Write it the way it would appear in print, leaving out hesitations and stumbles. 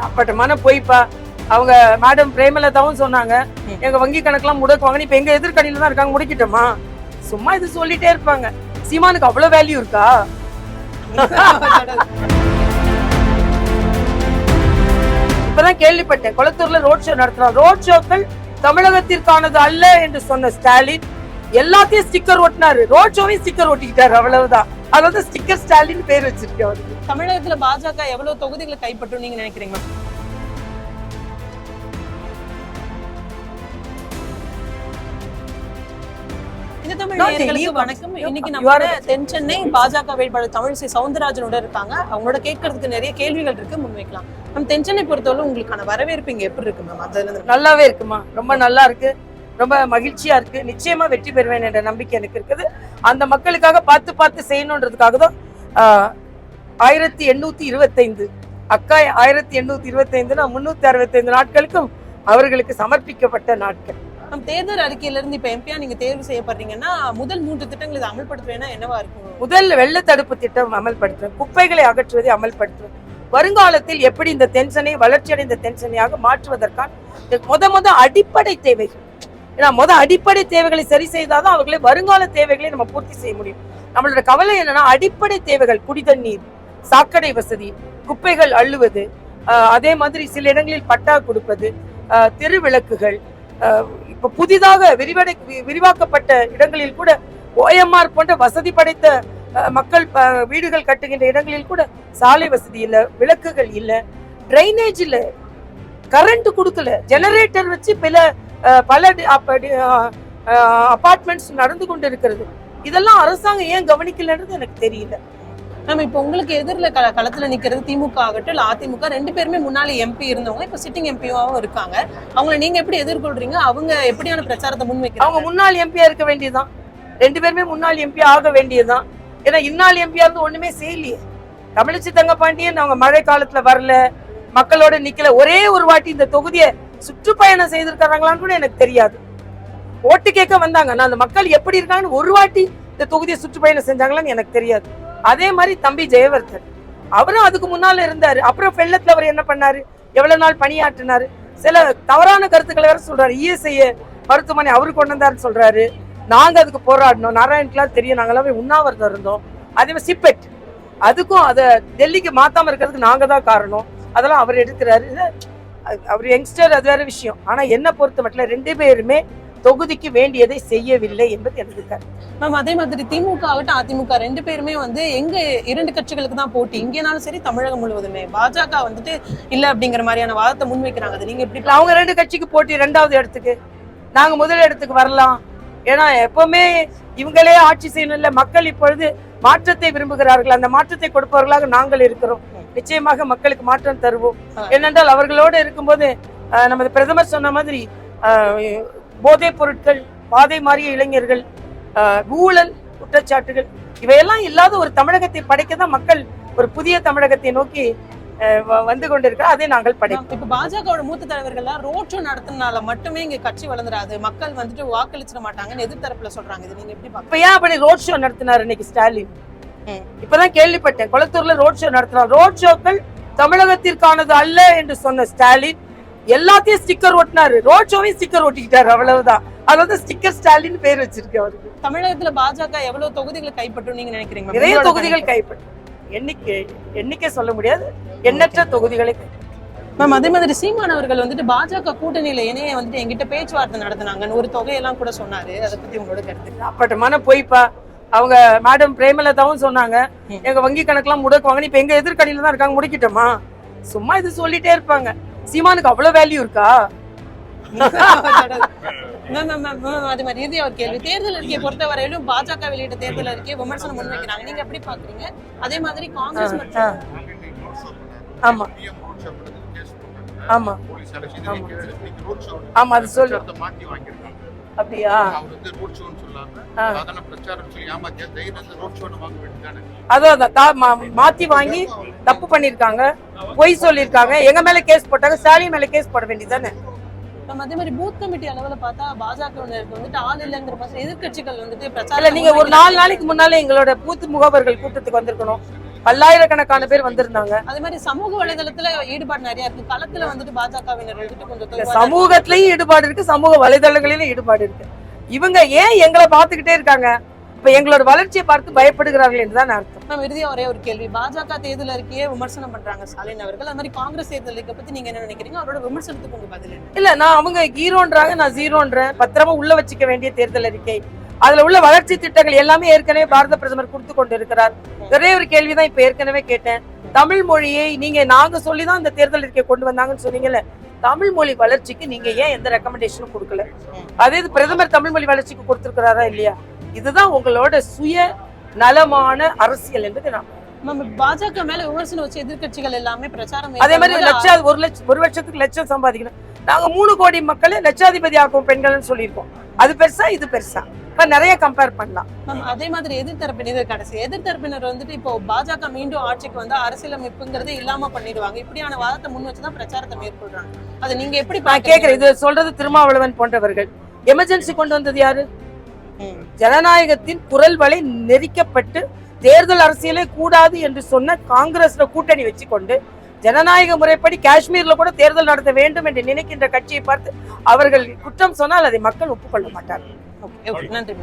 அப்பட்டமான போய்ப்பா. அவங்க மேடம் பிரேமலதாவும் சொன்னாங்க, எங்க வங்கி கணக்கெல்லாம் முடக்குவாங்க. இப்ப எங்க எதிர்கணியில தான் இருக்காங்க, முடிக்கிட்டோமா? சும்மா இது சொல்லிட்டே இருப்பாங்க. சீமானுக்கு அவ்வளவு வேல்யூ இருக்கா? இப்பதான் கேள்விப்பட்டேன், கொளத்தூர்ல ரோட் ஷோ நடத்துறாங்க. ரோட் ஷோக்கள் தமிழகத்திற்கானது அல்ல என்று சொன்ன ஸ்டாலின் எல்லாத்தையும் ஸ்டிக்கர் ஒட்டினாரு. ரோட் ஷோவையும் ஸ்டிக்கர் ஒட்டிக்கிட்டாரு, அவ்வளவுதான். அதாவது ஸ்டிக்கர் ஸ்டாலின் பேர் வச்சிருக்கேன் அவருக்கு. தமிழகத்துல பாஜக எவ்வளவு தொகுதிகளை கைப்பற்றும் நீங்க நினைக்கிறீங்க? வணக்கம். இன்னைக்கு நம்ம தென் சென்னை பாஜக வேட்பாளர் தமிழிசை சவுந்தரராஜனோட இருக்காங்க. அவங்களோட கேட்கறதுக்கு நிறைய கேள்விகள் இருக்கு, முன்வைக்கலாம். நம்ம தென் சென்னை பொறுத்தவரை உங்களுக்கான வரவேற்பு இங்க எப்படி இருக்கு மேம்? அதுல நல்லாவே இருக்குமா, ரொம்ப நல்லா இருக்கு, ரொம்ப மகிழ்ச்சியா இருக்கு. நிச்சயமா வெற்றி பெறுவேன் என்ற நம்பிக்கை எனக்கு இருக்குது. அந்த மக்களுக்காக பார்த்து செய்யணுன்றதுக்காக தான் 1825 அக்கா 1825 365 நாட்களுக்கும் அவர்களுக்கு சமர்ப்பிக்கப்பட்ட நாட்கள். நம் தேர்தல் அறிக்கையில இருந்து இப்ப எம்பியா நீங்க தேர்வு செய்யப்படுறீங்கன்னா முதல் 3 திட்டங்கள் இதை அமல்படுத்துவேன்னா என்னவா இருக்கும்? முதல் வெள்ள தடுப்பு திட்டம் அமல்படுத்துவேன், குப்பைகளை அகற்றுவதை அமல்படுத்துவேன். வருங்காலத்தில் எப்படி இந்த தென்சென்னை வளர்ச்சி அடைந்த தென்சென்னையாக மாற்றுவதற்கான முத அடிப்படை தேவைகள். ஏன்னா அடிப்படை தேவைகளை சரி செய்தாதான் அவர்களை வருங்கால தேவைகளை நம்ம பூர்த்தி செய்ய முடியும். நம்மளோட கவலை என்னன்னா, அடிப்படை தேவைகள், குடிதண்ணீர், சாக்கடை வசதி, குப்பைகள் அள்ளுவது, அதே மாதிரி சில இடங்களில் பட்டா கொடுப்பது, தெருவிளக்குகள், இப்ப புதிதாக விரிவாக்கப்பட்ட இடங்களில் கூட OMR போன்ற வசதி படைத்த மக்கள் வீடுகள் கட்டுகின்ற இடங்களில் கூட சாலை வசதி இல்ல, விளக்குகள் இல்ல, டிரைனேஜ் இல்ல, கரண்ட் கொடுக்கல, ஜெனரேட்டர் வச்சு பல அபார்ட்மெண்ட்ஸ் நடந்து கொண்டு இருக்கிறது. இதெல்லாம் அரசாங்கம் ஏன் கவனிக்கலன்றது எனக்கு தெரியல. நம்ம இப்ப உங்களுக்கு எதிரில களத்துல நிக்கிறது திமுக ஆகட்டும் இல்ல அதிமுக, 2 பேருமே முன்னாடி எம்பி இருந்தவங்க, இப்ப சிட்டிங் எம்பியாவும் இருக்காங்க. அவங்களை நீங்க எப்படி எதிர்கொள்றீங்க? அவங்க எப்படியான பிரச்சாரத்தை முன்வைக்கிறாங்க? அவங்க முன்னாள் எம்பியா இருக்க வேண்டியதுதான், 2 பேருமே முன்னாள் எம்பி ஆக வேண்டியதுதான். ஏன்னா இந்நாள் எம்பியா இருந்து ஒண்ணுமே செய்யலையே. தமிழிசை தங்கபாண்டியன் அவங்க மழை காலத்துல வரல, மக்களோட நிக்கல. ஒரே ஒரு வாட்டி இந்த தொகுதியை சுற்றுப்பயணம் செய்திருக்காங்களான்னு கூட எனக்கு தெரியாது. ஓட்டு கேட்க வந்தாங்க, நான் அந்த மக்கள் எப்படி இருக்காங்கன்னு ஒரு வாட்டி இந்த தொகுதியை சுற்றுப்பயணம் செஞ்சாங்களான்னு எனக்கு தெரியாது. அதே மாதிரி தம்பி ஜெயவர்தன் அவரும் அதுக்கு முன்னால இருந்தாரு. அப்புறம் வெள்ளத்துல அவர் என்ன பண்ணாரு, எவ்வளவு நாள் பணியாற்றினாரு, சில தவறான கருத்துக்களை வேற சொல்றாரு. ESI மருத்துவமனை அவரு கொண்டு வந்தாருன்னு சொல்றாரு. நாங்க அதுக்கு போராடினோம், நாராயணுக்கெல்லாம் தெரியும், நாங்க எல்லாமே உண்ணாவிரதம் இருந்தோம். அதே மாதிரி சிப்பெட், அதுக்கும் அதை டெல்லிக்கு மாத்தாம இருக்கிறதுக்கு நாங்க தான் காரணம். அதெல்லாம் அவர் எடுக்கிறாரு. அவர் யங்ஸ்டர், அது வேற விஷயம். ஆனா என்ன பொறுத்த மட்டும் 2 பேருமே தொகுதிக்கு வேண்டியதை செய்யவில்லை என்பது எனக்கு மேம். அதே மாதிரி திமுக ஆகட்டும் அதிமுக 2 பேருமே எங்க 2 கட்சிகளுக்கு தான் போட்டி, இங்கேனாலும் சரி தமிழகம் முழுவதுமே. பாஜக இல்ல அப்படிங்கிற மாதிரியான வாதத்தை முன்வைக்கிறாங்க. அது நீங்க எப்படி? அவங்க 2 கட்சிக்கு போட்டி, 2வது இடத்துக்கு, நாங்க முதல் இடத்துக்கு வரலாம். ஏன்னா எப்பவுமே இவங்களே ஆட்சி செய்யணும் இல்ல. மக்கள் இப்பொழுது மாற்றத்தை விரும்புகிறார்கள், அந்த மாற்றத்தை கொடுப்பவர்களாக நாங்கள் இருக்கிறோம். நிச்சயமாக மக்களுக்கு மாற்றம் தருவோம். ஏனென்றால் அவர்களோடு இருக்கும்போது நமது பிரதமர் சொன்ன மாதிரி போதைப் பொருட்கள், பாதை மாறிய இளைஞர்கள், ஊழல் குற்றச்சாட்டுகள், இவையெல்லாம் இல்லாத ஒரு தமிழகத்தை படைக்கதான் மக்கள் ஒரு புதிய தமிழகத்தை நோக்கி வந்து கொண்டிருக்கிறார். அதை நாங்கள் படைப்போம். இப்ப பாஜகவோட மூத்த தலைவர்கள் ரோட் ஷோ நடத்தினால மட்டுமே இங்க கட்சி வளர்ந்துராது, மக்கள் வாக்களிச்சிட மாட்டாங்கன்னு எதிர்த்தரப்புல சொல்றாங்க. இது நீங்க எப்படி? இப்ப ஏன் அப்படி ரோட் ஷோ நடத்தினார் இன்னைக்கு ஸ்டாலின்? இப்பதான் கேள்விப்பட்டேன், கொளத்தூர்ல ரோட் ஷோ நடத்துறாங்க. ரோட் ஷோக்கள் தமிழகத்திற்கானது அல்ல என்று சொன்ன ஸ்டாலின் எல்லாத்தையும் ஸ்டிக்கர் ஒட்டினாரு. ரோட் ஷோவையும் ஸ்டிக்கர் ஒட்டிக்கிட்டாரு, அவ்வளவுதான். அதாவது ஸ்டிக்கர் ஸ்டாலின் பேர் வச்சிருக்கேன் அவருக்கு. தமிழகத்துல பாஜக எவ்வளவு தொகுதிகளை கைப்பற்றும் நீங்க நினைக்கிறீங்க? நிறைய தொகுதிகள் கைப்பற்றும், எண்ணிக்கை சொல்ல முடியாது, எண்ணற்ற தொகுதிகளை மேம். அதே மாதிரி சீமான் அவர்கள் பாஜக கூட்டணியில இணைய என்கிட்ட பேச்சுவார்த்தை நடத்தினாங்கன்னு ஒரு தொகையெல்லாம் கூட சொன்னாரு. அதை பத்தி உங்களோட கருத்து? அப்பட்டமான போய்ப்பா. அவங்க மேடம் பிரேமலதாவும் சொன்னாங்க, எங்க வங்கி கணக்கெல்லாம் முடக்குவாங்க. இப்ப எங்க எதிர்கணியில தான் இருக்காங்க, முடிக்கிட்டோமா? சும்மா இது சொல்லிட்டே இருப்பாங்க. சீமானுக்கு அவ்வளவு வேல்யூ இருக்கா? அதே மாதிரி இறுதி ஒரு கேள்வி, தேர்தல் அறிக்கையை பொறுத்தவரையிலும் பாஜக வெளியிட்ட தேர்தல் அறிக்கையை விமர்சனம் முன்வைக்கிறாங்க, நீங்க எப்படி பாக்குறீங்க? அதே மாதிரி காங்கிரஸ் ஆமா ஆமா ஆமா அது சொல்லு. அப்படியா? அதான் மாத்தி வாங்கி தப்பு பண்ணிருக்காங்க, பொய் சொல்லிருக்காங்க, எங்க மேல கேஸ் போட்டாங்க, ஸ்டாலின் மேல கேஸ் போட வேண்டியதானே. அதே மாதிரி பூத் கமிட்டி அளவுல பார்த்தா பாஜக ஆள் இல்லங்கிற மாதிரி எதிர்கட்சிகள் பிரச்சாரம். நீங்க ஒரு 4 நாளைக்கு முன்னால எங்களோட பூத் முகவர்கள் கூட்டத்துக்கு வந்திருக்கணும். பல்லாயிரக்கணக்கான பேர் வந்திருந்தாங்க. அதே மாதிரி சமூக வலைதளத்துல ஈடுபாடு நிறைய இருக்கு. களத்துல வந்துட்டு பாஜகவினர் வந்துட்டு கொஞ்சம் தொய்வா சமூகத்திலயும் ஈடுபாடு இருக்கு, சமூக வலைதளங்களிலும் ஈடுபாடு இருக்கு. இவங்க ஏன் எங்களை பார்த்துக்கிட்டே இருக்காங்க? இப்ப எங்களோட வளர்ச்சியை பார்த்து பயப்படுகிறார்கள் என்றுதான் அர்த்தம். மேம், இறுதியா ஒரே ஒரு கேள்வி. பாஜக தேர்தல் அறிக்கையே விமர்சனம் பண்றாங்க ஸ்டாலின் அவர்கள். அது மாதிரி காங்கிரஸ் தேர்தல் அறிக்கை பத்தி நீங்க என்ன நினைக்கிறீங்க? அவரோட விமர்சனத்துக்கு உங்க பதில் என்ன? இல்ல, நான் அவங்க ஹீரோன்றாங்க, நான் ஜீரோன்றேன். பத்திரமா உள்ள வச்சுக்க வேண்டிய தேர்தல் அறிக்கை, அதுல உள்ள வளர்ச்சி திட்டங்கள் எல்லாமே ஏற்கனவே பாரத பிரதமர் கொடுத்து கொண்டு இருக்கிறார். ஒரே ஒரு கேள்விதான் இப்ப ஏற்கனவே கேட்டேன். தமிழ் மொழியை நாங்க சொல்லிதான் இந்த தேர்தல் அறிக்கை கொண்டு வந்தாங்கன்னு சொன்னீங்கல்ல, தமிழ் மொழி வளர்ச்சிக்கு நீங்க ஏன் எந்த ரெக்கமெண்டேஷனும் கொடுக்கல? அதே இது பிரதமர் தமிழ் மொழி வளர்ச்சிக்கு கொடுத்திருக்கிறாரா இல்லையா? இதுதான் உங்களோட சுய நலமான அரசியல் என்று நான் பாஜக மேல விமர்சனம் வச்சு எதிர்கட்சிகள் எல்லாமே பிரச்சாரம். அதே மாதிரி ஒரு லட்சத்துக்கு லட்சம் சம்பாதிக்கணும். நாங்க 3 கோடி மக்களை லட்சாதிபதி ஆக்கும் பெண்கள் சொல்லியிருக்கோம். அது பெருசா இது பெருசா? நிறைய கம்பேர் பண்ணலாம். அதே மாதிரி எதிர்த்தரப்பினர் வந்துட்டு இப்போ பாஜக மீண்டும் ஆட்சிக்கு வந்து அரசியலமைப்புங்கிறது இல்லாம பண்ணிடுவாங்க, இப்படியான வாதத்தை முன் வச்சுதான் பிரச்சாரத்தை மேற்கொள்றாங்க. அதை நீங்க எப்படி கேக்குறேன்? இது சொல்றது திருமாவளவன் போன்றவர்கள். எமர்ஜென்சி கொண்டு வந்தது யாரு? ஜனநாயகத்தின் குரல் வலை நெரிக்கப்பட்டு தேர்தல் அரசியலே கூடாது என்று சொன்ன காங்கிரஸ்ல கூட்டணி வச்சுக்கொண்டு ஜனநாயக முறைப்படி காஷ்மீர்ல கூட தேர்தல் நடத்த வேண்டும் என்று நினைக்கின்ற கட்சியை பார்த்து அவர்கள் குற்றம் சொன்னால் அதை மக்கள் ஒப்புக்கொள்ள மாட்டார்கள். நன்றி.